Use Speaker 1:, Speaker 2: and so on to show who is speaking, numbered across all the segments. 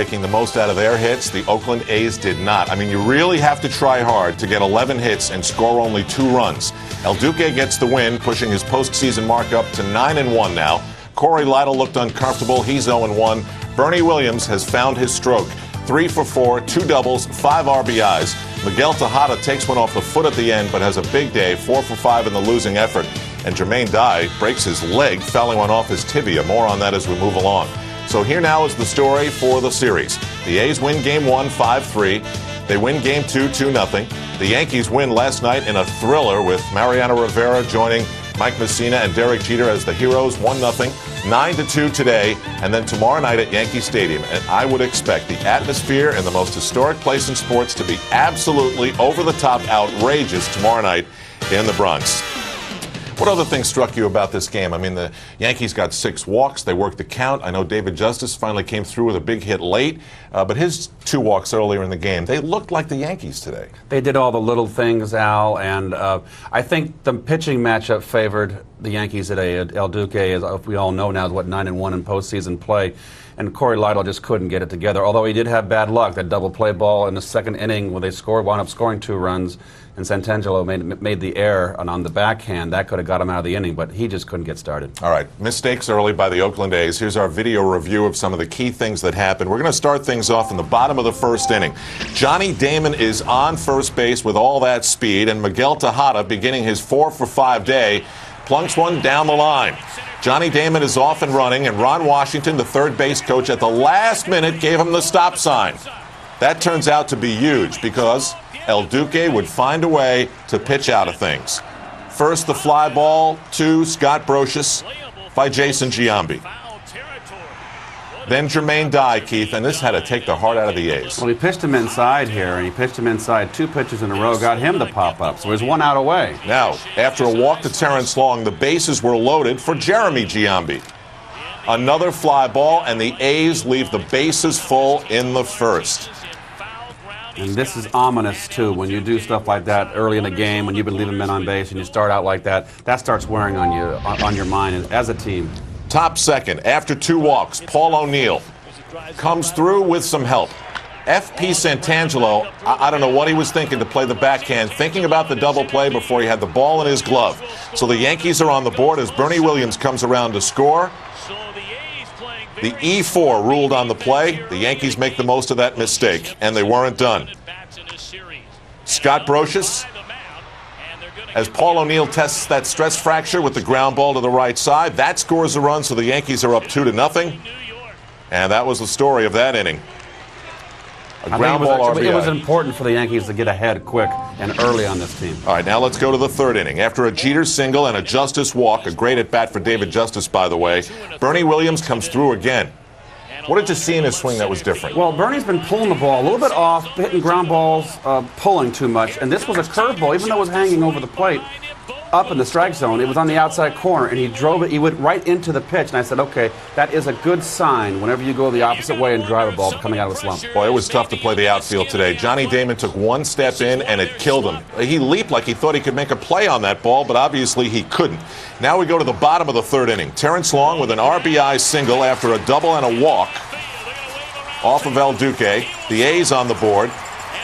Speaker 1: making the most out of their hits. The Oakland A's did not. I mean, you really have to try hard to get 11 hits and score only 2 runs. El Duque gets the win, pushing his postseason mark up to 9-1 now. Corey Lytle looked uncomfortable. He's 0-1. Bernie Williams has found his stroke. 3 for 4, 2 doubles, 5 RBIs. Miguel Tejada takes one off the foot at the end, but has a big day, 4 for 5 in the losing effort. And Jermaine breaks his leg, fouling one off his tibia. More on that as we move along. So here now is the story for the series. The A's win Game 1, 5-3. They win Game 2, 2-0. The Yankees win last night in a thriller with Mariano Rivera joining Mike Messina and Derek Jeter as the heroes, 1-0. 9-2 today, and then tomorrow night at Yankee Stadium. And I would expect the atmosphere in the most historic place in sports to be absolutely over-the-top outrageous tomorrow night in the Bronx. What other things struck you about this game? I mean, the Yankees got 6 walks. They worked the count. I know David Justice finally came through with a big hit late, but his 2 walks earlier in the game, they looked like the Yankees today. They
Speaker 2: did all the little things, Al, and I think the pitching matchup favored the Yankees today. El Duque, as we all know now, is 9-1 in postseason play. And Corey Lytle just couldn't get it together, although he did have bad luck. That double play ball in the second inning where they wound up scoring 2 runs, and Santangelo made the error on the backhand. That could have got him out of the inning, but he just couldn't get started. All right, mistakes early by the Oakland A's. Here's our video review of some of the key things that happened. We're going to start things off in the bottom of the first inning. Johnny Damon is on first base with all that speed, and Miguel Tejada, beginning his 4 for 5 day, plunks one down the line. Johnny Damon is off and running, and Ron Washington, the third base coach, at the last minute gave him the stop sign. That turns out to be huge because El Duque would find a way to pitch out of things. First, the fly ball to Scott Brocious by Jason Giambi. Then Jermaine Keith, and this had to take the heart out of the A's.
Speaker 3: Well, he pitched him inside here, and he pitched him inside 2 pitches in a row, got him to pop up, so he's 1 out away.
Speaker 1: Now, after a walk to Terrence Long, the bases were loaded for Jeremy Giambi. Another fly ball, and the A's leave the bases full in the first.
Speaker 3: And this is ominous, too, when you do stuff like that early in the game, when you've been leaving men on base and you start out like that, that starts wearing on you, on your mind as a team.
Speaker 1: Top second, after 2 walks, Paul O'Neill comes through with some help. F.P. Santangelo, I don't know what he was thinking to play the backhand, thinking about the double play before he had the ball in his glove. So the Yankees are on the board as Bernie Williams comes around to score. The E4 ruled on the play. The Yankees make the most of that mistake, and they weren't done. Scott Brocious, as Paul O'Neill tests that stress fracture with the ground ball to the right side, that scores a run, so the Yankees are up 2-0. And that was the story of that inning.
Speaker 3: It was important for the Yankees to get ahead quick and early on this team.
Speaker 1: All right, now let's go to the third inning. After a Jeter single and a Justice walk, a great at-bat for David Justice, by the way, Bernie Williams comes through again. What did you see in his swing that was different?
Speaker 3: Well, Bernie's been pulling the ball a little bit off, hitting ground balls, pulling too much, and this was a curveball, even though it was hanging over the plate, up in the strike zone. It was on the outside corner, and he drove it. He went right into the pitch, and I said, okay, that is a good sign whenever you go the opposite way and drive a ball coming out of a slump.
Speaker 1: Boy, it was tough to play the outfield today. Johnny Damon took 1 step in, and it killed him. He leaped like he thought he could make a play on that ball, but obviously he couldn't. Now we go to the bottom of the third inning. Terrence Long with an RBI single after a double and a walk off of El Duque. The A's on the board.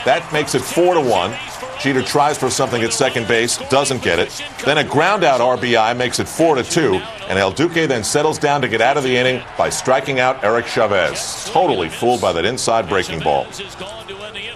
Speaker 1: That makes it 4-1. Jeter tries for something at second base, doesn't get it. Then a ground-out RBI makes it 4-2, and El Duque then settles down to get out of the inning by striking out Eric Chavez. Totally fooled by that inside breaking ball.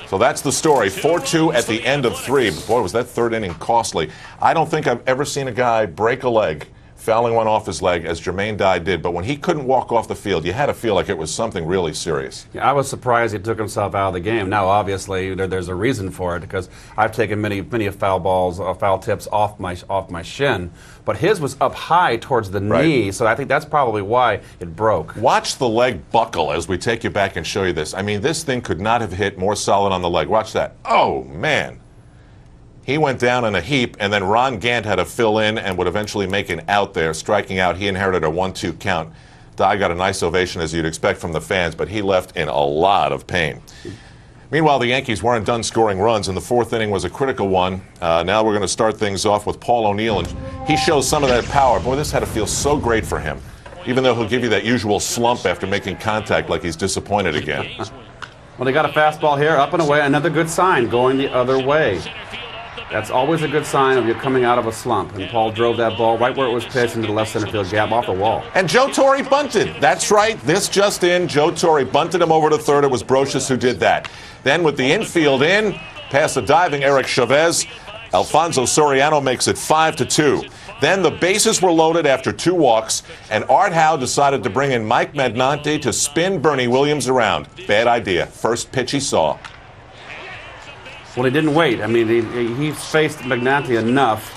Speaker 1: So that's the story. 4-2 at the end of 3. But boy, was that third inning costly. I don't think I've ever seen a guy break a leg, fouling one off his leg, as Jermaine did. But when he couldn't walk off the field, you had to feel like it was something really serious.
Speaker 3: Yeah, I was surprised he took himself out of the game. Now, obviously, there's a reason for it, because I've taken many foul balls, foul tips off my shin. But his was up high towards the knee, so I think that's probably why it broke.
Speaker 1: Watch the leg buckle as we take you back and show you this. I mean, this thing could not have hit more solid on the leg. Watch that. Oh, man. He went down in a heap, and then Ron Gant had to fill in and would eventually make an out there, striking out. He inherited a 1-2 count. Dye got a nice ovation, as you'd expect from the fans, but he left in a lot of pain. Meanwhile, the Yankees weren't done scoring runs, and the fourth inning was a critical one. Now we're going to start things off with Paul O'Neill, and he shows some of that power. Boy, this had to feel so great for him. even though he'll give you that usual slump after making contact like he's disappointed again.
Speaker 3: Well, they got a fastball here, up and away. Another good sign, going the other way. That's always a good sign of you coming out of a slump. And Paul drove that ball right where it was pitched into the left center field gap off the wall.
Speaker 1: And Joe Torre bunted. That's right. This just in. Joe Torre bunted him over to third. It was Brocious who did that. Then with the infield in, past the diving Eric Chavez, Alfonso Soriano makes it 5-2. Then the bases were loaded after 2 walks, and Art Howe decided to bring in Mike Magnante to spin Bernie Williams around. Bad idea. First pitch he saw.
Speaker 3: Well, he didn't wait. I mean, he faced Magnante enough.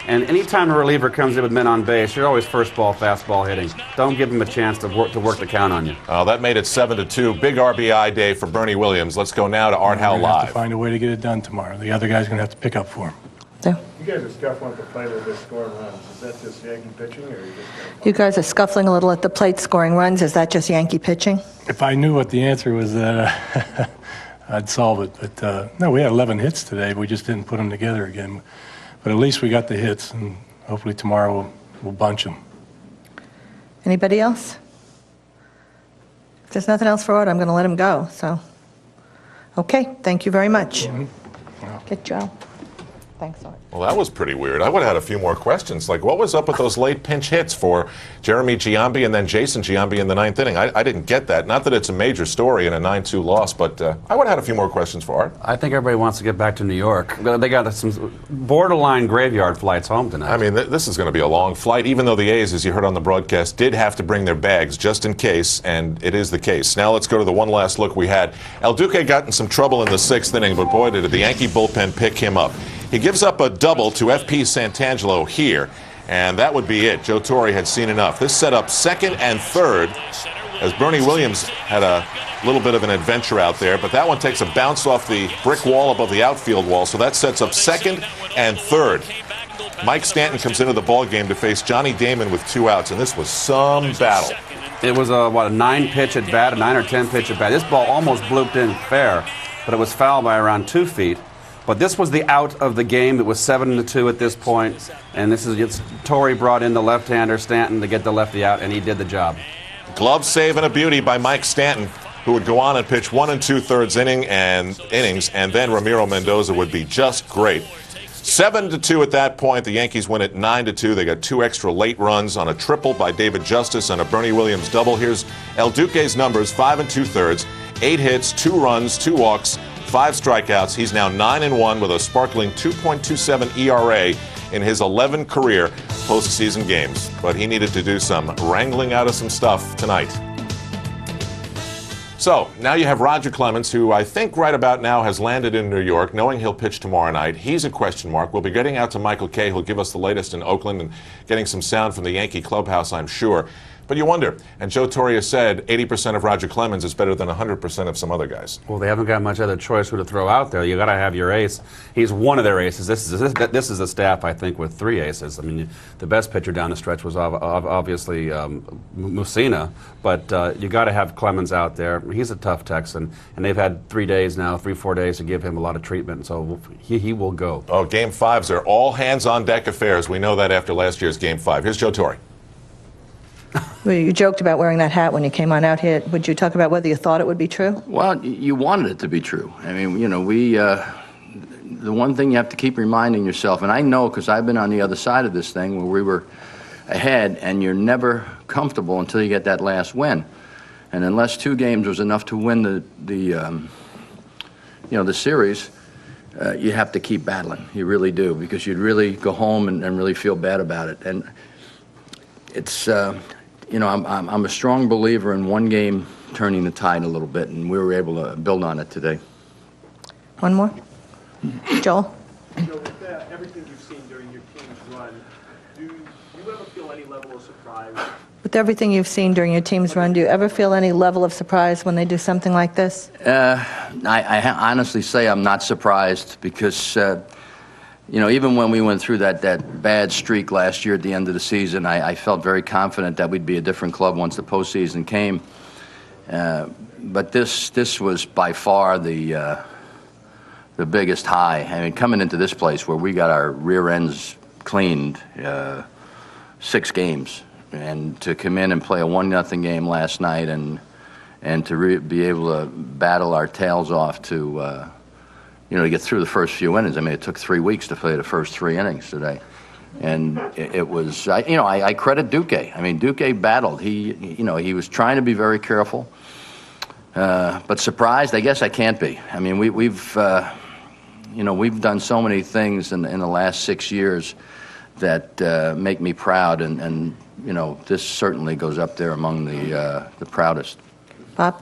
Speaker 3: And anytime a reliever comes in with men on base, you're always first ball, fastball hitting. Don't give him a chance to work the count on you.
Speaker 1: Oh, that made it 7-2. Big RBI day for Bernie Williams. Let's go now to Art Howe
Speaker 4: We're
Speaker 1: live.
Speaker 4: have to find a way to get it done tomorrow. The other guy's going to have to pick up for him.
Speaker 5: So,
Speaker 6: You guys are scuffling at the plate a little bit, scoring runs. Is that just Yankee pitching, or you just?
Speaker 5: you guys are scuffling a little at the plate, scoring runs. Is that just Yankee pitching?
Speaker 4: If I knew what the answer was, I'd solve it. But no, we had 11 hits today. We just didn't put them together again. But at least we got the hits, and hopefully tomorrow we'll bunch them.
Speaker 5: Anybody else? If there's nothing else for Art, I'm going to let him go. So, okay, thank you very much. Good job. Thanks, Art.
Speaker 1: Well, that was pretty weird. I would have had a few more questions. Like, what was up with those late pinch hits for Jeremy Giambi and then Jason Giambi in the 9th inning? I didn't get that. Not that it's a major story in a 9-2 loss, but I would have had a few more questions for Art.
Speaker 3: I think everybody wants to get back to New York. They got some borderline graveyard flights home tonight.
Speaker 1: I mean, this is going to be a long flight, even though the A's, as you heard on the broadcast, did have to bring their bags just in case, and it is the case. Now let's go to the one last look we had. El Duque got in some trouble in the 6th inning, but boy, did the Yankee bullpen pick him up. He gives up a double to F.P. Santangelo here, and that would be it. Joe Torre had seen enough. This set up 2nd and 3rd, as Bernie Williams had a little bit of an adventure out there, but that one takes a bounce off the brick wall above the outfield wall, so that sets up 2nd and 3rd. Mike Stanton comes into the ball game to face Johnny Damon with 2 outs, and this was some battle.
Speaker 3: It was a 9-pitch at bat, a 9 or 10 pitch at bat. This ball almost blooped in fair, but it was fouled by around 2 feet. But this was the out of the game. It was 7-2 at this point, and Torre brought in the left-hander Stanton to get the lefty out, and he did the job.
Speaker 1: Glove save and a beauty by Mike Stanton, who would go on and pitch 1 2/3 innings, and then Ramiro Mendoza would be just great. 7-2 at that point. The Yankees win it 9-2. They got 2 extra late runs on a triple by David Justice and a Bernie Williams double. Here's El Duque's numbers: 5 2/3, 8 hits, 2 runs, 2 walks, 5 strikeouts. He's now 9-1 with a sparkling 2.27 ERA in his 11 career postseason games. But he needed to do some wrangling out of some stuff tonight. So now you have Roger Clemens, who I think right about now has landed in New York, knowing he'll pitch tomorrow night. He's a question mark. We'll be getting out to Michael Kay, who'll give us the latest in Oakland and getting some sound from the Yankee clubhouse, I'm sure. But you wonder, and Joe Torre has said 80% of Roger Clemens is better than 100% of some other guys.
Speaker 3: Well, they haven't got much other choice who to throw out there. You got to have your ace. He's one of their aces. This is a staff, I think, with 3 aces. I mean, the best pitcher down the stretch was obviously Mussina, but you got to have Clemens out there. He's a tough Texan, and they've had 3 days now, 3-4 days to give him a lot of treatment, so he will go.
Speaker 1: Oh, Game 5s are all hands-on-deck affairs. We know that after last year's Game 5. Here's Joe Torre.
Speaker 5: Well, you joked about wearing that hat when you came on out here. Would you talk about whether you thought it would be true?
Speaker 7: Well, you wanted it to be true. I mean, you know, the one thing you have to keep reminding yourself, and I know because I've been on the other side of this thing where we were ahead, and you're never comfortable until you get that last win. And unless 2 games was enough to win the series, you have to keep battling. You really do, because you'd really go home and really feel bad about it. And it's, you know, I'm a strong believer in one game turning the tide a little bit, and we were able to build on it today.
Speaker 5: One more? Joel?
Speaker 6: You know, with everything you've seen during your team's run, do you ever feel any level of surprise?
Speaker 5: With everything you've seen during your team's run, do you ever feel any level of surprise when they do something like this?
Speaker 7: I honestly say I'm not surprised because, you know, even when we went through that bad streak last year at the end of the season, I felt very confident that we'd be a different club once the postseason came. But this was by far the biggest high. I mean, coming into this place where we got our rear ends cleaned 6 games, And to come in and play a 1-0 game last night and to be able to battle our tails off to to get through the first few innings. I mean, it took 3 weeks to play the first 3 innings today. And it was, I credit Duque. I mean, Duque battled. He was trying to be very careful. But surprised, I guess I can't be. I mean, we've done so many things in the last 6 years that make me proud, and this certainly goes up there among the proudest.
Speaker 5: Bob?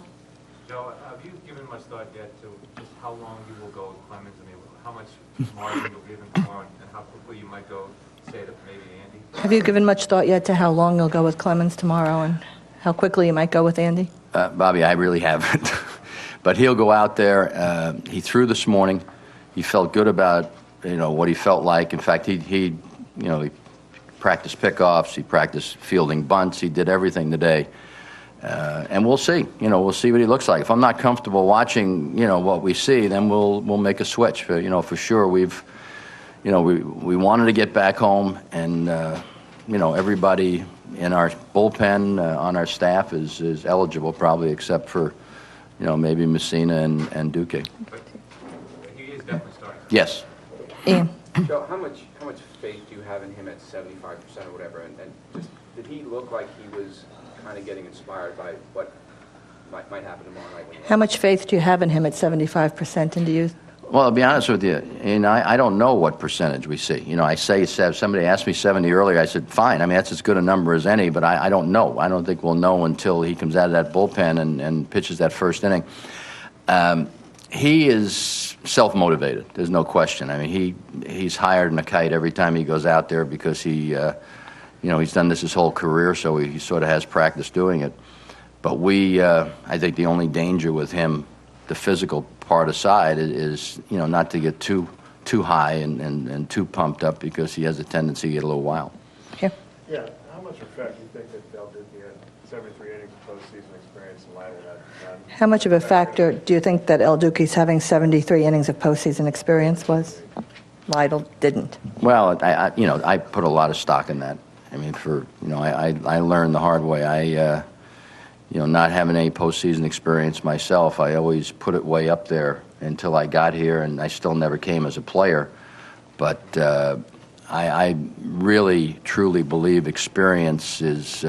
Speaker 8: Joe, have you given much thought yet to just how long you will go with Clemens? I mean, how much margin you'll give him tomorrow, and how quickly you might go, say, to maybe Andy?
Speaker 5: Have you given much thought yet to how long you'll go with Clemens tomorrow and how quickly you might go with Andy?
Speaker 7: Bobby, I really haven't. But he'll go out there. He threw this morning. He felt good about what he felt like. In fact, he practiced pickoffs. He practiced fielding bunts. He did everything today. And we'll see. We'll see what he looks like. If I'm not comfortable watching, what we see, then we'll make a switch. But for sure, we wanted to get back home, and everybody in our bullpen on our staff is eligible, probably except for maybe Messina and Duque.
Speaker 8: But he is definitely starting.
Speaker 7: Yes.
Speaker 5: Ian?
Speaker 9: Joe, how much faith do you have in him at 75% or whatever? And just did he look like he was kind of getting inspired by what might happen tomorrow night?
Speaker 5: How much faith do you have in him at 75%, and do you?
Speaker 7: Well, I'll be honest with you, and I don't know what percentage we see. I say somebody asked me 70 earlier. I said, fine. I mean, that's as good a number as any, but I don't know. I don't think we'll know until he comes out of that bullpen and pitches that first inning. He is self-motivated. There's no question. I mean, he's higher than a kite every time he goes out there because he's done this his whole career, so he sort of has practice doing it. But I think the only danger with him, the physical part aside, is not to get too high and too pumped up, because he has a tendency to get a little wild.
Speaker 5: Here.
Speaker 6: Yeah, how much effect do you think that Del Duque had 73 innings of postseason experience in light of that?
Speaker 5: How much of a factor do you think that El Duque's having 73 innings of postseason experience was? Lytle didn't.
Speaker 7: Well, I put a lot of stock in that. I mean, I learned the hard way. Not having any postseason experience myself, I always put it way up there until I got here, and I still never came as a player. But I really, truly believe experience is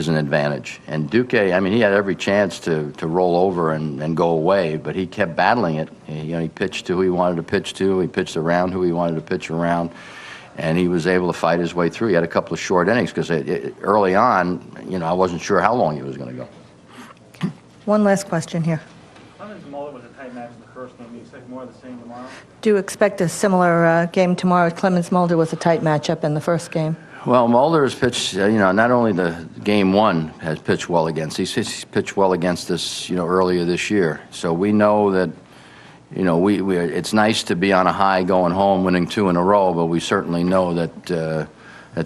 Speaker 7: an advantage. And Duque, I mean, he had every chance to roll over and go away, but he kept battling it. He pitched to who he wanted to pitch to. He pitched around who he wanted to pitch around. And he was able to fight his way through. He had a couple of short innings because early on, I wasn't sure how long he was going to go.
Speaker 5: One last question here.
Speaker 10: Clemens Mulder was a tight match in the first game. Do you expect more of the same tomorrow?
Speaker 5: Do you expect a similar game tomorrow? Clemens Mulder was a tight matchup in the first game.
Speaker 7: Well, Mulder has pitched, not only the game one has pitched well against, he's pitched well against us, earlier this year. So we know that, it's nice to be on a high going home, winning 2 in a row, but we certainly know that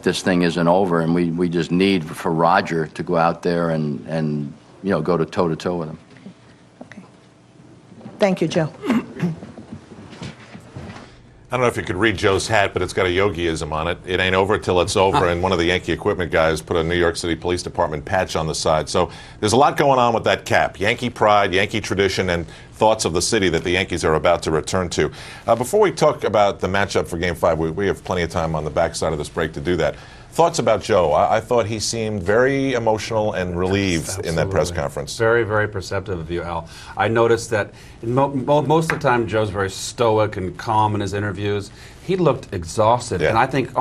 Speaker 7: this thing isn't over, and we just need for Roger to go out there and go to toe-to-toe with him.
Speaker 5: Okay. Thank you, Joe.
Speaker 1: I don't know if you could read Joe's hat, but it's got a Yogiism on it. It ain't over till it's over, and one of the Yankee equipment guys put a New York City Police Department patch on the side. So there's a lot going on with that cap. Yankee pride, Yankee tradition, and thoughts of the city that the Yankees are about to return to. Before we talk about the matchup for Game 5, we have plenty of time on the backside of this break to do that. Thoughts about Joe? I thought he seemed very emotional and relieved in that press conference.
Speaker 2: Very, very perceptive of you, Al. I noticed that most of the time Joe's very stoic and calm in his interviews. He looked exhausted, and I think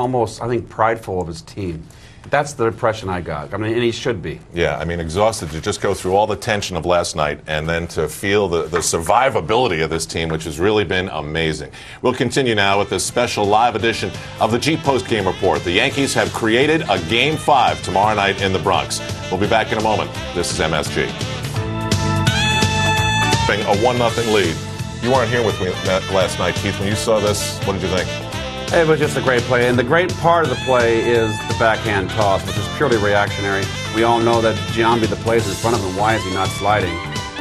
Speaker 2: prideful of his team. That's the impression I got. I mean, and he should be. Yeah, I mean, exhausted to just go through all the tension of last night and then to feel the survivability of this team, which has really been amazing. We'll continue now with this special live edition of the Jeep Postgame Report. The Yankees have created a Game 5 tomorrow night in the Bronx. We'll be back in a moment. This is MSG. A 1-0 lead. You weren't here with me last night, Keith. When you saw this, what did you think? It was just a great play, and the great part of the play is the backhand toss, which is purely reactionary. We all know that Giambi, the play's in front of him. Why is he not sliding?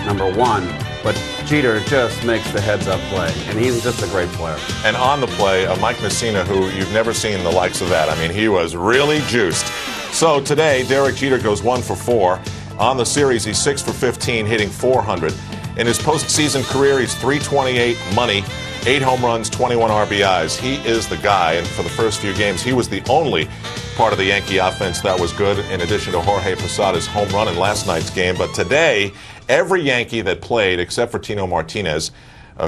Speaker 2: Number one. But Jeter just makes the heads-up play, and he's just a great player.
Speaker 1: And on the play, Mike Messina, who you've never seen the likes of that. I mean, he was really juiced. So today, Derek Jeter goes 1 for 4. On the series, he's 6 for 15, hitting .400. In his postseason career, he's .328 money, 8 home runs, 21 RBIs. He is the guy, and for the first few games, he was the only part of the Yankee offense that was good, in addition to Jorge Posada's home run in last night's game. But today, every Yankee that played, except for Tino Martinez,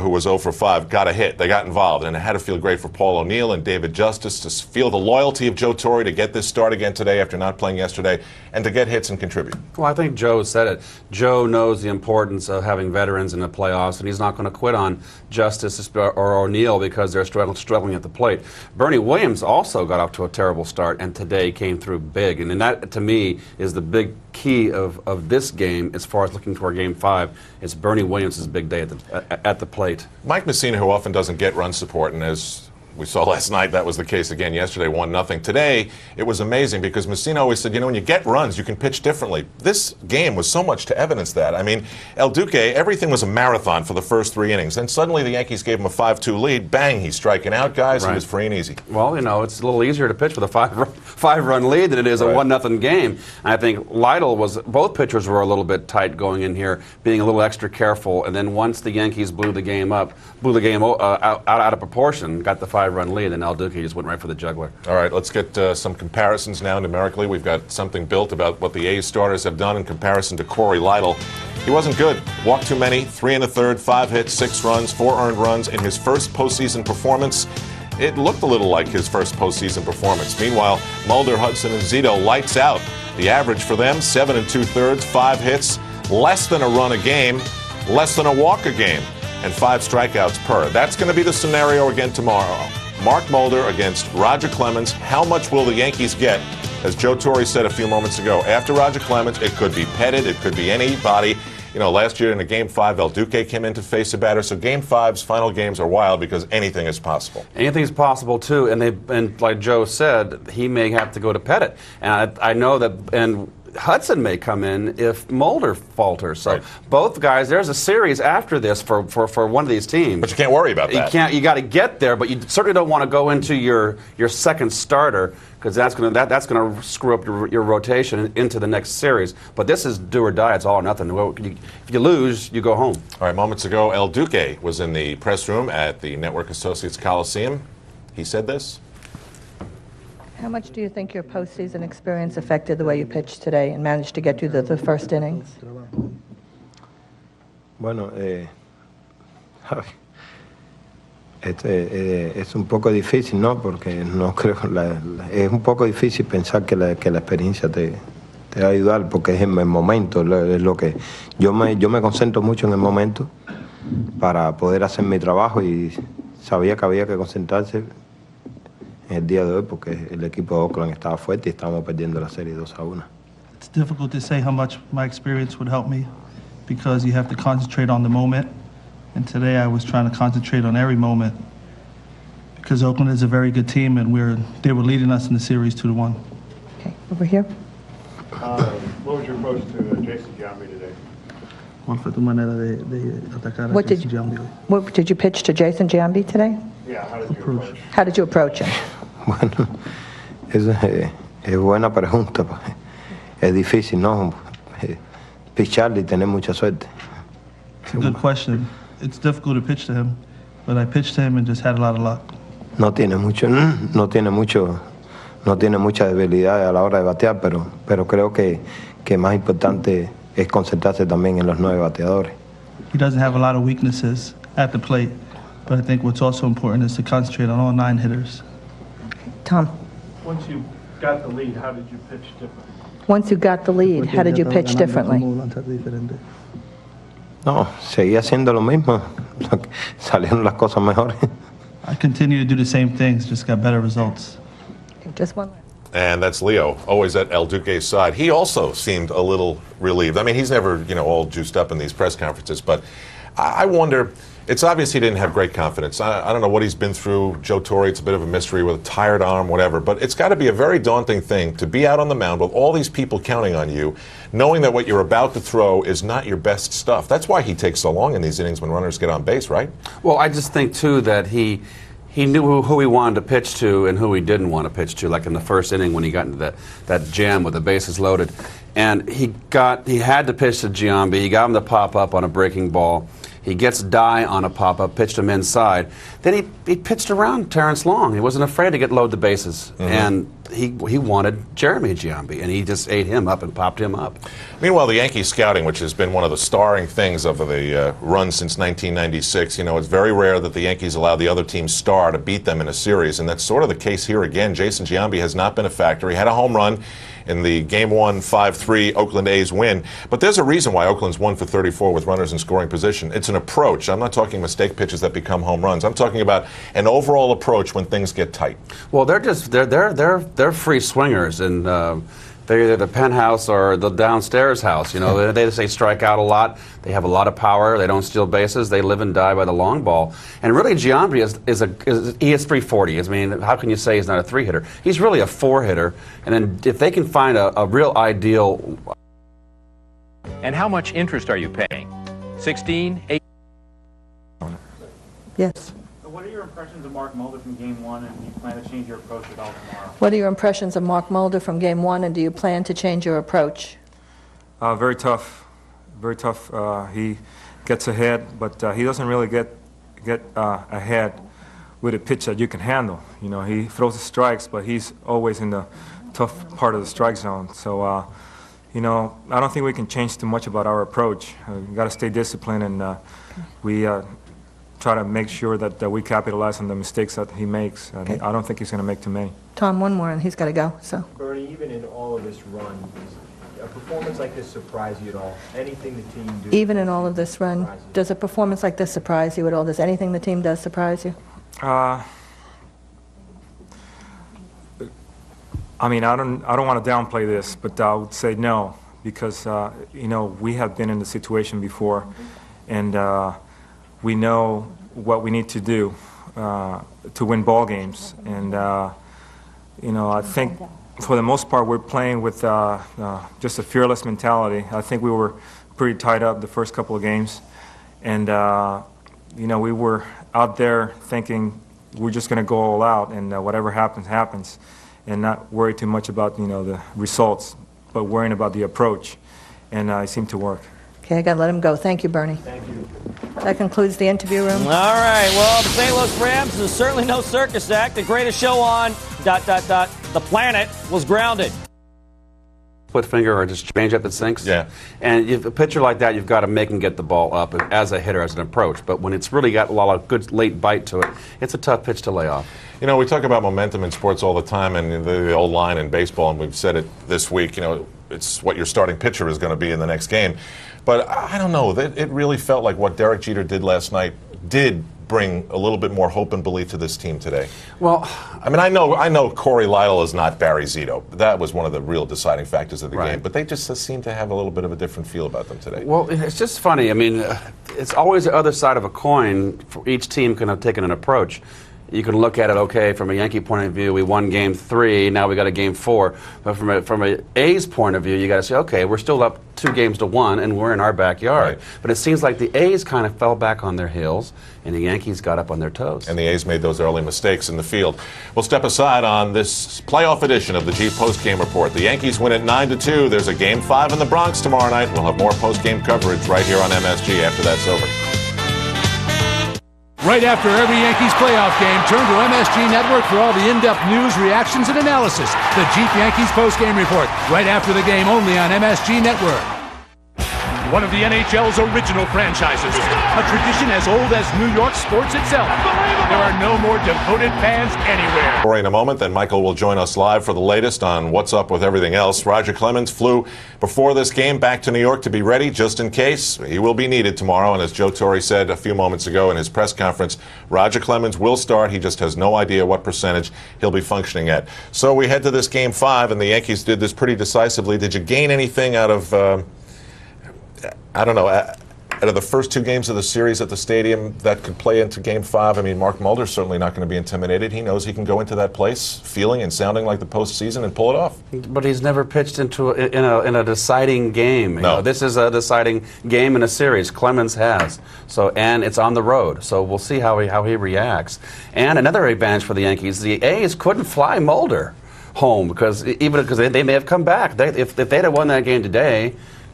Speaker 1: who was 0 for 5, got a hit. They got involved, and it had to feel great for Paul O'Neill and David Justice to feel the loyalty of Joe Torre to get this start again today after not playing yesterday, and to get hits and contribute.
Speaker 2: Well, I think Joe said it. Joe knows the importance of having veterans in the playoffs, and he's not going to quit on Justice or O'Neill because they're struggling at the plate. Bernie Williams also got off to a terrible start, and today came through big. And that, to me, is the big key of this game as far as looking toward Game 5. It's Bernie Williams' big day at the plate.
Speaker 1: Mike Messina, who often doesn't get run support, and as we saw last night, that was the case again yesterday, 1-0. Today, it was amazing because Messina always said, when you get runs, you can pitch differently. This game was so much to evidence that. I mean, El Duque, everythth was a marathon for the first 3 innings. Then suddenly the Yankees gave him a 5-2 lead. Bang, he's striking out guys. Right. He was free and easy.
Speaker 2: Well, it's a little easier to pitch with a five-run lead than it is a 1-0 game. And I think both pitchers were a little bit tight going in here, being a little extra careful. And then once the Yankees blew the game out of proportion, got the 5-run lead, and El Duque just went right for the juggler.
Speaker 1: All right, let's get some comparisons now numerically. We've got something built about what the A's starters have done in comparison to Corey Lytle. He wasn't good. Walked too many, 3 1/3, 5 hits, 6 runs, 4 earned runs in his first postseason performance. It looked a little like his first postseason performance. Meanwhile, Mulder, Hudson, and Zito lights out. The average for them, 7 2/3, 5 hits, less than a run a game, less than a walk a game, and 5 strikeouts per. That's going to be the scenario again tomorrow. Mark Mulder against Roger Clemens. How much will the Yankees get? As Joe Torre said a few moments ago, after Roger Clemens, it could be Pettit, it could be anybody. Last year in a Game 5, El Duque came in to face a batter. So Game 5's final games are wild because anything is possible.
Speaker 2: Anything's possible, too. And like Joe said, he may have to go to Pettit. And I know that, and Hudson may come in if Mulder falters. So both guys, there's a series after this for one of these teams.
Speaker 1: But you can't worry about that.
Speaker 2: You got to get there, but you certainly don't want to go into your second starter because that's going to screw up your rotation into the next series. But this is do or die. It's all or nothing. If you lose, you go home.
Speaker 1: All right, moments ago, El Duque was in the press room at the Network Associates Coliseum. He said this.
Speaker 5: How much do you think your postseason experience affected the way you pitched today and managed to get through the first innings?
Speaker 11: Bueno, es un poco difícil, ¿no? Porque no creo, es un poco difícil pensar que la experiencia te va a ayudar, porque es en el momento, es lo que yo me concentro mucho en el momento para poder hacer mi trabajo y sabía que había que concentrarse en el día de hoy porque el equipo de Oakland estaba fuerte y estábamos perdiendo la serie 2-1.
Speaker 12: It's difficult to say how much my experience would help me because you have to concentrate on the moment. And today I was trying to concentrate on every moment because Oakland is a very good team and they were leading us in the series 2-1.
Speaker 5: Okay, over here.
Speaker 6: What was your approach to Jason Giambi today?
Speaker 12: ¿Cuál fue tu manera de atacar a
Speaker 5: What
Speaker 12: Jason Giambi hoy?
Speaker 5: What did you pitch to Jason Giambi today?
Speaker 6: Yeah, how did you approach?
Speaker 5: How did you approach him?
Speaker 11: Bueno, es buena pregunta. Pues. Es difícil, ¿no? Picharle y tener mucha suerte.
Speaker 12: It's a good question. It's difficult to pitch to him, but I pitched to him and just had a lot of luck.
Speaker 11: No tiene mucha debilidad a la hora de batear, pero creo que más importante es concentrarse también en los 9 bateadores.
Speaker 12: He doesn't have a lot of weaknesses at the plate, but I think what's also important is to concentrate on all 9 hitters.
Speaker 5: Tom.
Speaker 6: Once you got the lead, how did you pitch differently?
Speaker 5: Once you got the lead, how did you pitch differently?
Speaker 11: No, seguía haciendo lo mismo. Salieron las cosas mejores.
Speaker 12: I continue to do the same things, just got better results.
Speaker 5: Just one.
Speaker 1: And that's Leo, always at El Duque's side. He also seemed a little relieved. I mean, he's never, all juiced up in these press conferences, but I wonder, it's obvious he didn't have great confidence. I don't know what he's been through. Joe Torre, it's a bit of a mystery with a tired arm, whatever, but it's got to be a very daunting thing to be out on the mound with all these people counting on you, knowing that what you're about to throw is not your best stuff. That's why he takes so long in these innings when runners get on base, right?
Speaker 2: Well, I just think, too, that he
Speaker 3: he knew who he wanted to pitch to and who he didn't want to pitch to, like in the first inning when he got into that jam with the bases loaded. And he had to pitch to Giambi. He got him to pop up on a breaking ball. He gets Dye on a pop-up, pitched him inside. Then he pitched around Terrence Long. He wasn't afraid to load the bases. And he wanted Jeremy Giambi, and he just ate him up and popped him up.
Speaker 1: Meanwhile, the Yankees scouting, which has been one of the starring things of the run since 1996, it's very rare that the Yankees allow the other team's star to beat them in a series, and that's sort of the case here again. Jason Giambi has not been a factor. He had a home run in the Game 1 5-3 Oakland A's win. But there's a reason why Oakland's 1 for 34 with runners in scoring position. It's an approach. I'm not talking mistake pitches that become home runs. I'm talking about an overall approach when things get tight.
Speaker 3: Well, they're free swingers, and they're either the penthouse or the downstairs house. They strike out a lot. They have a lot of power. They don't steal bases. They live and die by the long ball. And really, Giambi he is 340. I mean, how can you say he's not a 3-hitter? He's really a 4-hitter. And then if they can find a real ideal.
Speaker 13: And how much interest are you paying? 16, 8.
Speaker 5: Yes.
Speaker 10: So what are your impressions of Mark Mulder from Game 1, and do you plan to change your approach at all tomorrow?
Speaker 5: What are your impressions of Mark Mulder from Game 1, and do you plan to change your approach?
Speaker 14: Very tough. Very tough. He gets ahead, but he doesn't really get ahead with a pitch that you can handle. He throws the strikes, but he's always in the tough part of the strike zone. So, I don't think we can change too much about our approach. We got to stay disciplined, and we try to make sure that we capitalize on the mistakes that he makes.
Speaker 5: Okay.
Speaker 14: I don't think he's going to make too many.
Speaker 5: Tom, one more, and he's got to go. So,
Speaker 6: Bernie, even in all of this run, does a performance like this surprise you at all? Anything the team do?
Speaker 5: even in all of this run, does a performance like this surprise you at all? Does anything the team does surprise you?
Speaker 14: I mean, I don't want to downplay this, but I would say no, because we have been in the situation before, and we know what we need to do to win ball games. And I think for the most part we're playing with just a fearless mentality. I think we were pretty tied up the first couple of games, and we were out there thinking we're just going to go all out, and whatever happens, happens, and not worry too much about the results, but worrying about the approach, and it seemed to work.
Speaker 5: Okay, I got to let him go. Thank you, Bernie.
Speaker 6: Thank you.
Speaker 5: That concludes the interview room.
Speaker 15: All right, well, the St. Louis Rams is certainly no circus act. The greatest show on ... the planet was grounded.
Speaker 3: Split finger or just change up that sinks.
Speaker 1: Yeah.
Speaker 3: And if a pitcher like that, you've got to make him get the ball up as a hitter, as an approach. But when it's really got a lot of good late bite to it, it's a tough pitch to lay off.
Speaker 1: We talk about momentum in sports all the time, and the old line in baseball, and we've said it this week, it's what your starting pitcher is going to be in the next game. But I don't know, it really felt like what Derek Jeter did last night did bring a little bit more hope and belief to this team today.
Speaker 3: Well,
Speaker 1: I mean, I know Corey Lytle is not Barry Zito. That was one of the real deciding factors of the game. But they just seem to have a little bit of a different feel about them today.
Speaker 3: Well, it's just funny. I mean, it's always the other side of a coin. For each team can have taken an approach. You can look at it, okay, from a Yankee point of view, we won Game 3, now we got a Game 4. But from a A's point of view, you got to say, okay, we're still up 2-1, and we're in our backyard. Right. But it seems like the A's kind of fell back on their heels, and the Yankees got up on their toes.
Speaker 1: And the A's made those early mistakes in the field. We'll step aside on this playoff edition of the G Postgame Report. The Yankees win at 9-2. There's a Game 5 in the Bronx tomorrow night. We'll have more postgame coverage right here on MSG after that's over.
Speaker 16: Right after every Yankees playoff game, turn to MSG Network for all the in-depth news, reactions, and analysis. The Jeep Yankees postgame report, right after the game, only on MSG Network. One of the NHL's original franchises, a tradition as old as New York sports itself. There are no more devoted fans anywhere.
Speaker 1: Torre in a moment, then Michael will join us live for the latest on what's up with everything else. Roger Clemens flew before this game back to New York to be ready just in case. He will be needed tomorrow, and as Joe Torre said a few moments ago in his press conference, Roger Clemens will start. He just has no idea what percentage he'll be functioning at. So we head to this Game 5, and the Yankees did this pretty decisively. Did you gain anything out of I don't know, out of the first 2 games of the series at the stadium that could play into Game 5. I mean, Mark Mulder's certainly not going to be intimidated. He knows he can go into that place feeling and sounding like the postseason and pull it off.
Speaker 2: But he's never pitched in a deciding game. You
Speaker 1: No.
Speaker 2: know, this is a deciding game in a series. Clemens has. So, and it's on the road. So we'll see how he reacts. And another advantage for the Yankees, the A's couldn't fly Mulder home because they may have come back. If they'd have won that game today,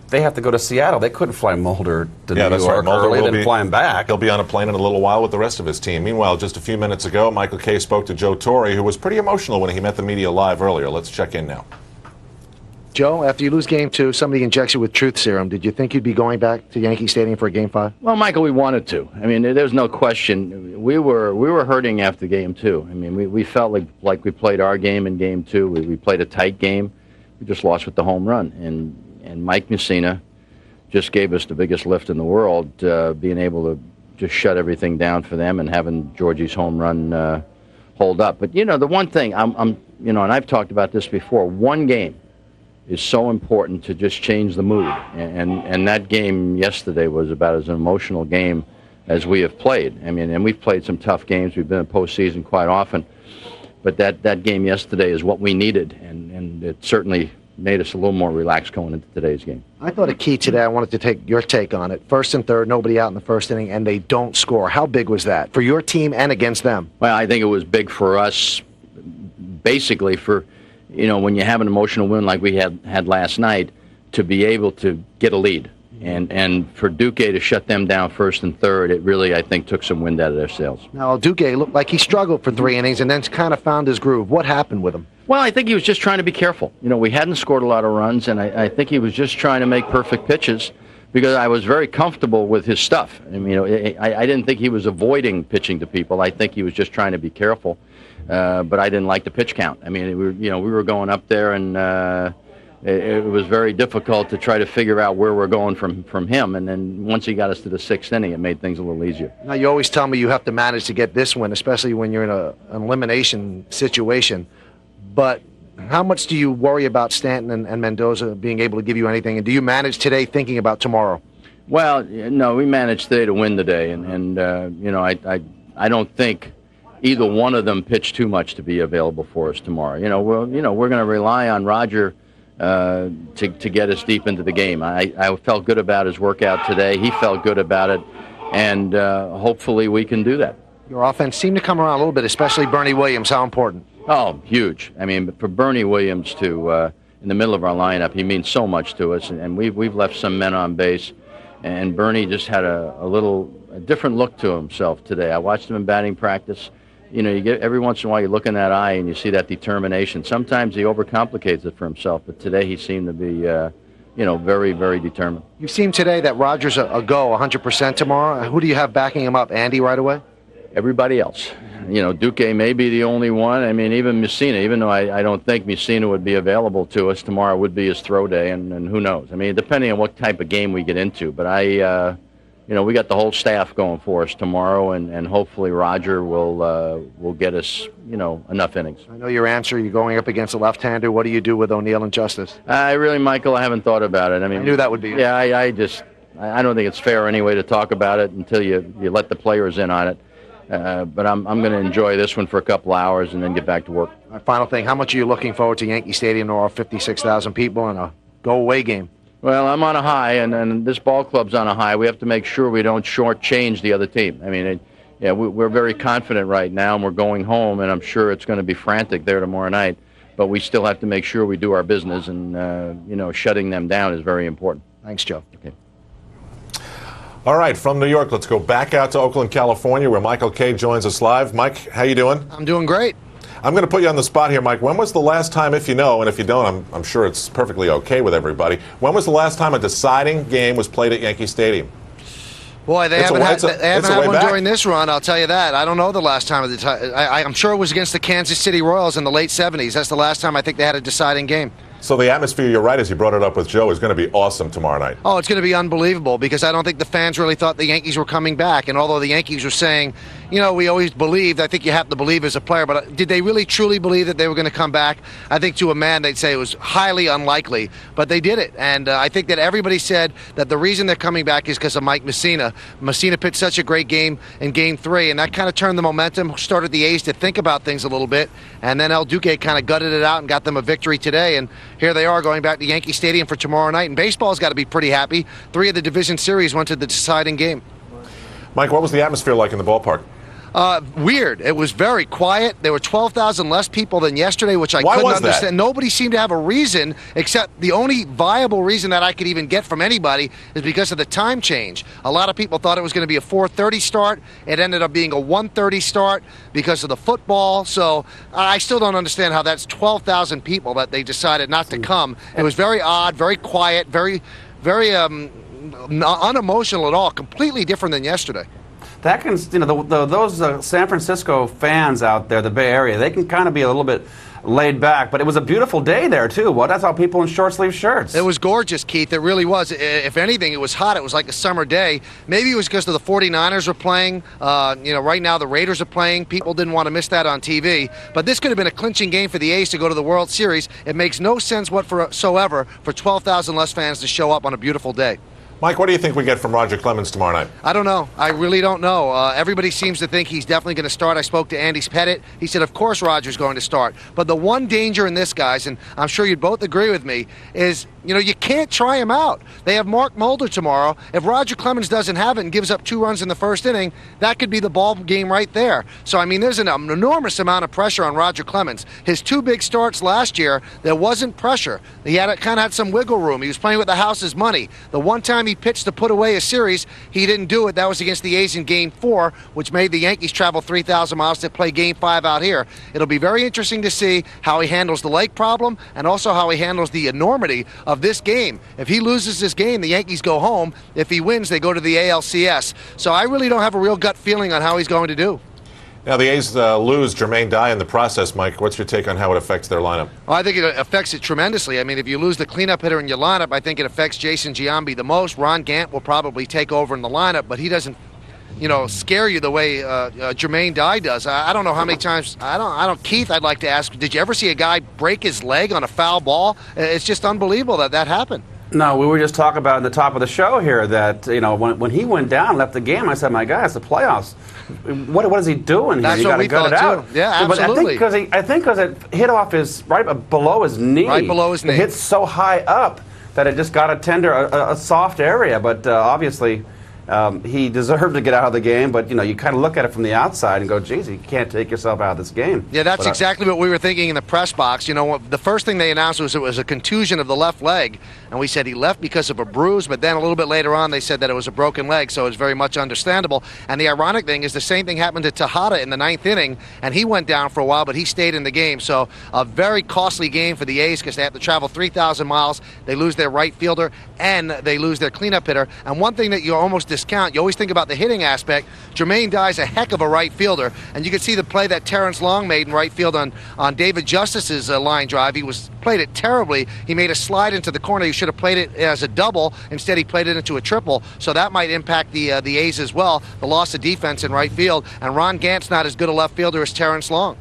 Speaker 2: they have to go to Seattle. They couldn't fly Mulder to New York early, then fly him back.
Speaker 1: He'll be on a plane in a little while with the rest of his team. Meanwhile, just a few minutes ago, Michael Kay spoke to Joe Torre, who was pretty emotional when he met the media live earlier. Let's check in now.
Speaker 17: Joe, after you lose Game 2, somebody injects you with truth serum. Did you think you'd be going back to Yankee Stadium for a Game 5?
Speaker 7: Well, Michael, we wanted to. I mean, there's no question. We were hurting after Game 2. I mean, we felt like we played our game in Game 2. We played a tight game. We just lost with the home run. And Mike Mussina just gave us the biggest lift in the world, being able to just shut everything down for them and having Georgie's home run hold up. But, you know, the one thing, and I've talked about this before, one game is so important to just change the mood. And that game yesterday was about as an emotional game as we have played. I mean, and we've played some tough games. We've been in postseason quite often. But that game yesterday is what we needed, and it certainly made us a little more relaxed going into today's game.
Speaker 17: I thought a key today, I wanted to take your take on it. First and third, nobody out in the first inning, and they don't score. How big was that for your team and against them?
Speaker 7: Well, I think it was big for us, basically for, when you have an emotional win like we had last night, to be able to get a lead. And for Duque to shut them down first and third, it really, I think, took some wind out of their sails.
Speaker 17: Now, Duque looked like he struggled for 3 innings and then kind of found his groove. What happened with him?
Speaker 7: Well, I think he was just trying to be careful. We hadn't scored a lot of runs, and I think he was just trying to make perfect pitches because I was very comfortable with his stuff. I mean, I didn't think he was avoiding pitching to people. I think he was just trying to be careful, but I didn't like the pitch count. I mean, we were going up there, and it was very difficult to try to figure out where we're going from him. And then once he got us to the 6th inning, it made things a little easier.
Speaker 17: Now, you always tell me you have to manage to get this win, especially when you're in an elimination situation. But how much do you worry about Stanton and Mendoza being able to give you anything? And do you manage today thinking about tomorrow?
Speaker 7: Well, no, we managed today to win today. And I don't think either one of them pitched too much to be available for us tomorrow. We're going to rely on Roger to get us deep into the game. I felt good about his workout today. He felt good about it, and hopefully we can do that.
Speaker 17: Your offense seemed to come around a little bit, especially Bernie Williams. How important?
Speaker 7: Oh, huge. I mean, for Bernie Williams to in the middle of our lineup, he means so much to us, and we've left some men on base, and Bernie just had a different look to himself today. I watched him in batting practice. You get every once in a while you look in that eye and you see that determination. Sometimes he overcomplicates it for himself, but today he seemed to be, very, very determined.
Speaker 17: You've seen today that Rogers a go 100% tomorrow. Who do you have backing him up? Andy right away?
Speaker 7: Everybody else. Duque may be the only one. I mean, even Mussina, even though I don't think Mussina would be available to us, tomorrow would be his throw day, and who knows. I mean, depending on what type of game we get into. But we got the whole staff going for us tomorrow, and hopefully Roger will get us, enough innings.
Speaker 17: I know your answer. You're going up against a left-hander. What do you do with O'Neill and Justice?
Speaker 7: Michael, I haven't thought about it. I mean,
Speaker 17: I knew that would be.
Speaker 7: Yeah, I don't think it's fair anyway to talk about it until you let the players in on it. But I'm going to enjoy this one for a couple hours and then get back to work.
Speaker 17: Final thing, how much are you looking forward to Yankee Stadium to all 56,000 people in a go-away game?
Speaker 7: Well, I'm on a high, and this ball club's on a high. We have to make sure we don't shortchange the other team. I mean, we're very confident right now, and we're going home, and I'm sure it's going to be frantic there tomorrow night. But we still have to make sure we do our business, and, shutting them down is very important.
Speaker 17: Thanks, Joe.
Speaker 7: Okay.
Speaker 1: All right, from New York, let's go back out to Oakland, California, where Michael Kay joins us live. Mike, how you doing?
Speaker 17: I'm doing great.
Speaker 1: I'm going to put you on the spot here, Mike. When was the last time, if you know, and if you don't, I'm sure it's perfectly okay with everybody, when was the last time a deciding game was played at Yankee Stadium?
Speaker 17: Boy, they haven't had one during this run, I'll tell you that. I don't know the last time. I'm sure it was against the Kansas City Royals in the late 70s. That's the last time I think they had a deciding game.
Speaker 1: So the atmosphere, you're right, as you brought it up with Joe, is going to be awesome tomorrow night.
Speaker 17: Oh, it's going to be unbelievable because I don't think the fans really thought the Yankees were coming back. And although the Yankees were saying, you know, we always believed, I think you have to believe as a player, but did they really truly believe that they were going to come back? I think to a man they'd say it was highly unlikely, but they did it. And I think that everybody said that the reason they're coming back is because of Mike Messina. Messina pitched such a great game in Game 3, and that kind of turned the momentum, started the A's to think about things a little bit, and then El Duque kind of gutted it out and got them a victory today, and here they are going back to Yankee Stadium for tomorrow night, and baseball's got to be pretty happy. 3 of the division series went to the deciding game.
Speaker 1: Mike, what was the atmosphere like in the ballpark?
Speaker 17: Weird. It was very quiet. There were 12,000 less people than yesterday, which I couldn't understand.
Speaker 1: That?
Speaker 17: Nobody seemed to have a reason, except the only viable reason that I could even get from anybody is because of the time change. A lot of people thought it was going to be a 4:30 start. It ended up being a 1:30 start because of the football. So I still don't understand how that's 12,000 people that they decided not to come. It was very odd, very quiet, very unemotional at all. Completely different than yesterday.
Speaker 3: That can, you know, those San Francisco fans out there, the Bay Area, they can kind of be a little bit laid back, but it was a beautiful day there too. Well, that's how people in short sleeve shirts.
Speaker 17: It was gorgeous, Keith. It really was. If anything, it was hot. It was like a summer day. Maybe it was because the 49ers were playing. You know, right now the Raiders are playing. People didn't want to miss that on TV. But this could have been a clinching game for the A's to go to the World Series. It makes no sense whatsoever for 12,000 less fans to show up on a beautiful day.
Speaker 1: Mike, what do you think we get from Roger Clemens tomorrow night?
Speaker 17: I don't know. I really don't know. Everybody seems to think he's definitely going to start. I spoke to Andy Pettit. He said, of course Roger's going to start. But the one danger in this, guys, and I'm sure you'd both agree with me, is, you know, you can't try him out. They have Mark Mulder tomorrow. If Roger Clemens doesn't have it and gives up 2 runs in the first inning, that could be the ball game right there. So, I mean, there's an enormous amount of pressure on Roger Clemens. His 2 big starts last year, there wasn't pressure. He kind of had some wiggle room. He was playing with the house's money. The one time he pitched to put away a series, he didn't do it. That was against the A's in Game 4, which made the Yankees travel 3,000 miles to play Game 5 out here. It'll be very interesting to see how he handles the leg problem and also how he handles the enormity of this game. If he loses this game, the Yankees go home. If he wins, they go to the ALCS. So I really don't have a real gut feeling on how he's going to do.
Speaker 1: Now, the A's lose Jermaine Dye in the process. Mike, what's your take on how it affects their lineup?
Speaker 17: Well, I think it affects it tremendously. I mean, if you lose the cleanup hitter in your lineup, I think it affects Jason Giambi the most. Ron Gant will probably take over in the lineup, but he doesn't, you know, scare you the way Jermaine Dye does. I don't know how many times. I don't. Keith, I'd like to ask, did you ever see a guy break his leg on a foul ball? It's just unbelievable that happened.
Speaker 3: No, we were just talking about in the top of the show here that, you know, when he went down, left the game, I said, my God, it's the playoffs. What is he doing here?
Speaker 17: That's
Speaker 3: you
Speaker 17: what
Speaker 3: got to
Speaker 17: we
Speaker 3: gut it
Speaker 17: thought,
Speaker 3: out.
Speaker 17: too. Yeah, absolutely.
Speaker 3: But I think because it hit off his, right below his knee.
Speaker 17: Right below his knee.
Speaker 3: It hit so high up that it just got a soft area. But obviously, he deserved to get out of the game, but, you know, you kind of look at it from the outside and go, geez, you can't take yourself out of this game.
Speaker 17: Yeah, that's exactly what we were thinking in the press box. You know, the first thing they announced was it was a contusion of the left leg, and we said he left because of a bruise, but then a little bit later on they said that it was a broken leg, so it's very much understandable. And the ironic thing is the same thing happened to Tejada in the 9th inning, and he went down for a while, but he stayed in the game. So a very costly game for the A's because they have to travel 3,000 miles. They lose their right fielder, and they lose their cleanup hitter. And one thing that you almost discount, you always think about the hitting aspect. Jermaine Dye's a heck of a right fielder, and you can see the play that Terrence Long made in right field on David Justice's line drive. He played it terribly. He made a slide into the corner. He should have played it as a double. Instead, he played it into a triple. So that might impact the A's as well. The loss of defense in right field, and Ron Gant's not as good a left fielder as Terrence Long.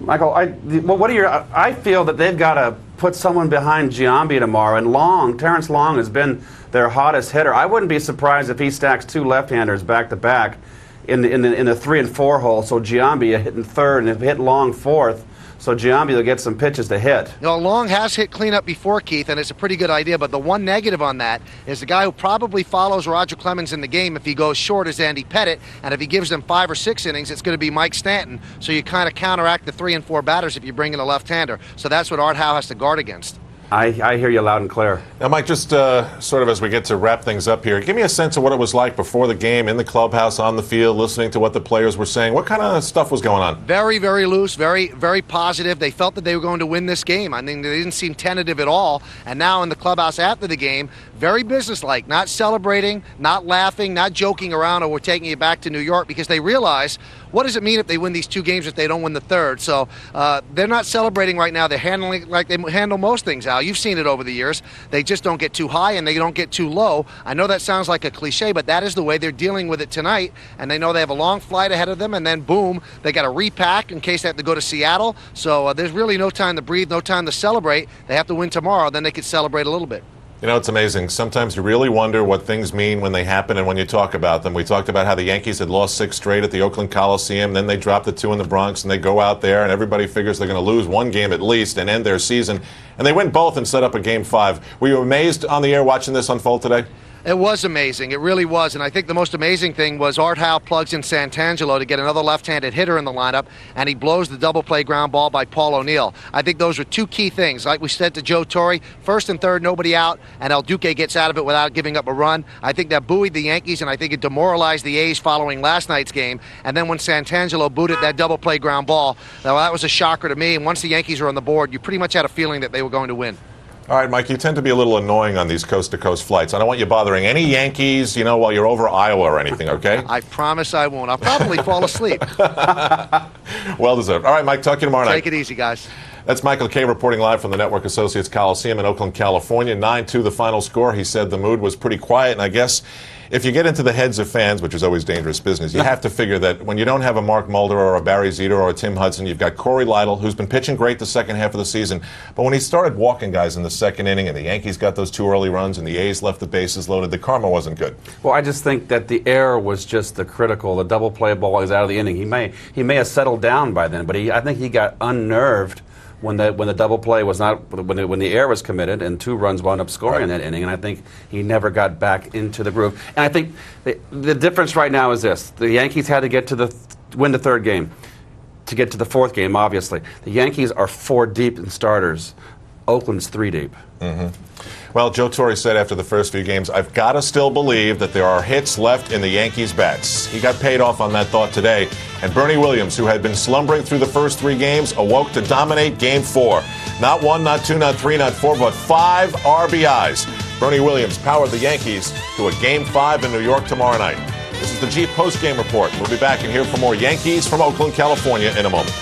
Speaker 3: Michael, I feel that they've got to put someone behind Giambi tomorrow. And Terrence Long has been their hottest hitter. I wouldn't be surprised if he stacks 2 left-handers back-to-back in the 3 and 4 hole. So Giambi hitting 3rd and hit Long 4th. So Giambi will get some pitches to hit.
Speaker 17: You know, Long has hit cleanup before, Keith, and it's a pretty good idea. But the one negative on that is the guy who probably follows Roger Clemens in the game if he goes short is Andy Pettit. And if he gives them 5 or 6 innings, it's going to be Mike Stanton. So you kind of counteract the 3 and 4 batters if you bring in a left-hander. So that's what Art Howe has to guard against.
Speaker 3: I hear you loud and clear.
Speaker 1: Now, Mike, just sort of as we get to wrap things up here, give me a sense of what it was like before the game, in the clubhouse, on the field, listening to what the players were saying. What kind of stuff was going on?
Speaker 17: Very, very loose, very, very positive. They felt that they were going to win this game. I mean, they didn't seem tentative at all. And now in the clubhouse after the game, very businesslike, not celebrating, not laughing, not joking around, or we're taking you back to New York, because they realize, what does it mean if they win these 2 games if they don't win the third? So they're not celebrating right now. They're handling it like they handle most things, Al. You've seen it over the years. They just don't get too high and they don't get too low. I know that sounds like a cliche, but that is the way they're dealing with it tonight. And they know they have a long flight ahead of them, and then boom, they got to repack in case they have to go to Seattle. So there's really no time to breathe, no time to celebrate. They have to win tomorrow, then they could celebrate a little bit.
Speaker 1: You know, it's amazing. Sometimes you really wonder what things mean when they happen and when you talk about them. We talked about how the Yankees had lost 6 straight at the Oakland Coliseum. Then they dropped the 2 in the Bronx, and they go out there, and everybody figures they're going to lose 1 game at least and end their season. And they win both and set up a Game 5. Were you amazed on the air watching this unfold today?
Speaker 17: It was amazing. It really was. And I think the most amazing thing was Art Howe plugs in Santangelo to get another left-handed hitter in the lineup, and he blows the double play ground ball by Paul O'Neill. I think those were 2 key things. Like we said to Joe Torre, first and third, nobody out, and El Duque gets out of it without giving up a run. I think that buoyed the Yankees, and I think it demoralized the A's following last night's game. And then when Santangelo booted that double play ground ball, now that was a shocker to me. And once the Yankees were on the board, you pretty much had a feeling that they were going to win.
Speaker 1: All right, Mike, you tend to be a little annoying on these coast-to-coast flights. I don't want you bothering any Yankees, you know, while you're over Iowa or anything, okay?
Speaker 17: I promise I won't. I'll probably fall asleep.
Speaker 1: Well deserved. All right, Mike, talk to you tomorrow night.
Speaker 17: Take it easy, guys.
Speaker 1: That's Michael Kay reporting live from the Network Associates Coliseum in Oakland, California. 9-2 the final score. He said the mood was pretty quiet, and I guess if you get into the heads of fans, which is always dangerous business, you have to figure that when you don't have a Mark Mulder or a Barry Zito or a Tim Hudson, you've got Corey Lytle, who's been pitching great the second half of the season. But when he started walking guys in the second inning and the Yankees got those 2 early runs and the A's left the bases loaded, the karma wasn't good.
Speaker 2: Well, I just think that the error was just the critical. The double play ball is out of the inning. He may have settled down by then, but I think he got unnerved when the double play was not, when the error was committed and 2 runs wound up scoring in that inning, and I think he never got back into the groove. And I think the difference right now is this: the Yankees had to get to win the 3rd game to get to the 4th game. Obviously, the Yankees are 4 deep in starters. Oakland's 3 deep.
Speaker 1: Mm-hmm. Well, Joe Torre said after the first few games, I've got to still believe that there are hits left in the Yankees' bats. He got paid off on that thought today. And Bernie Williams, who had been slumbering through the first 3 games, awoke to dominate Game 4. Not 1, not 2, not 3, not 4, but 5 RBIs. Bernie Williams powered the Yankees to a Game 5 in New York tomorrow night. This is the Jeep Post-Game Report. We'll be back and hear from more Yankees from Oakland, California in a moment.